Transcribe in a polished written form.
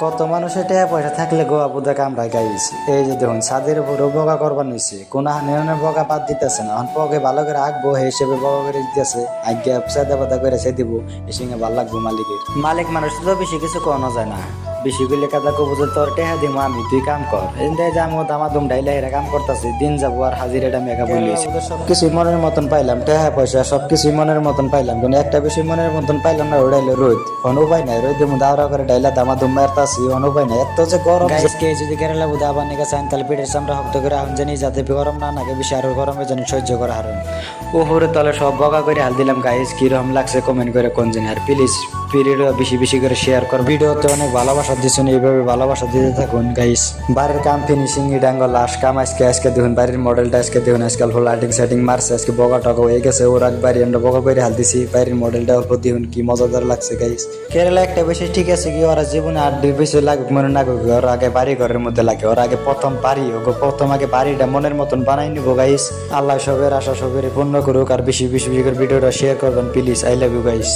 কত মানুষের টাকা পয়সা থাকলে গোয়া পুদা কামড়ায় গাইস। এই যে দেখুন ছাদের উপরও বগা করবার নিচ্ছে, কোন হানে বগা বাদ দিতেছে না, এখন পকে ভালো করে আঁকবো সেই হিসেবে বগা করে দিতেছে, আজ্ঞা সাদা পাতা করে সে দিব, এ সঙ্গে ভাল লাগবো মালিকের। মালিক মানুষ তো বেশি কিছু কোনো যায় না, বেশি গুলি কাদা কবু যে তোর টেহা দিব আমি, তুই কাম কর। এই যে আমি দামা দুম ডাইলা এরা কাম করতেছি, দিন যাবো আর হাজিরাটা মেঘা বলিয়েছি। সবকিছুই মনের মতন পাইলাম, টেহা পয়সা সবকিছুই মনের মতন পাইলাম, কিন্তু একটা বেশি মনের মতন পাইলাম না, ওড়াইলে রোদ। কোন উপায় নাই, রোদের মধ্যে আওড়া করে ডাইলা দামা দুম মারতাছি, কোন উপায় নাই। এত যে গরম কে যদি কেরালা বুধা আবার নিকা চান তাহলে পেটের চামড়া শক্ত করে আহুন জানি, যাতে গরম না নাকে বেশি আরো গরমে জানি সহ্য করা হারুন। উপরে তলে সব বগা করে হাল দিলাম গাইস, কিরকম লাগছে কমেন্ট করে কোন জানি। আর প্লিজ ভিডিওটা বেশি বেশি করে শেয়ার কর, ভিডিওতে অনেক ভালোবাসা দিচ্ছেন, এইভাবে ভালোবাসা দিতে থাকুন গাইস। বাড়ির কাম ফিনিশিং ইডাঙ্গ লাস্ট কাম আজকে দেখুন, বাড়ির মডেলটা আজকে দেখুন, আজকাল ফুল লাইটিং সেটিং মারছে, আজকে বগা টগা হয়ে গেছে। ওর আগ বাড়ি আমরা বগা করে হাল দিছি, বাড়ির মডেলটা অল্প দেখুন কি মজাদার লাগছে গাইস। কেরালা একটা বেশি ঠিক আছে কি, ওরা জীবনে 8 বেশি লাগুক মনে না লাগুক, ওর আগে বাড়ি ঘরের মধ্যে লাগে, ওর আগে প্রথম বাড়ি প্রথম আগে বাড়িটা মনের মতন বানাই নিবো গাইস। আল্লাহ সবের আশা সবের পূর্ণ করুক, আর বেশি বেশি করে ভিডিওটা শেয়ার করবেন please. I love you guys.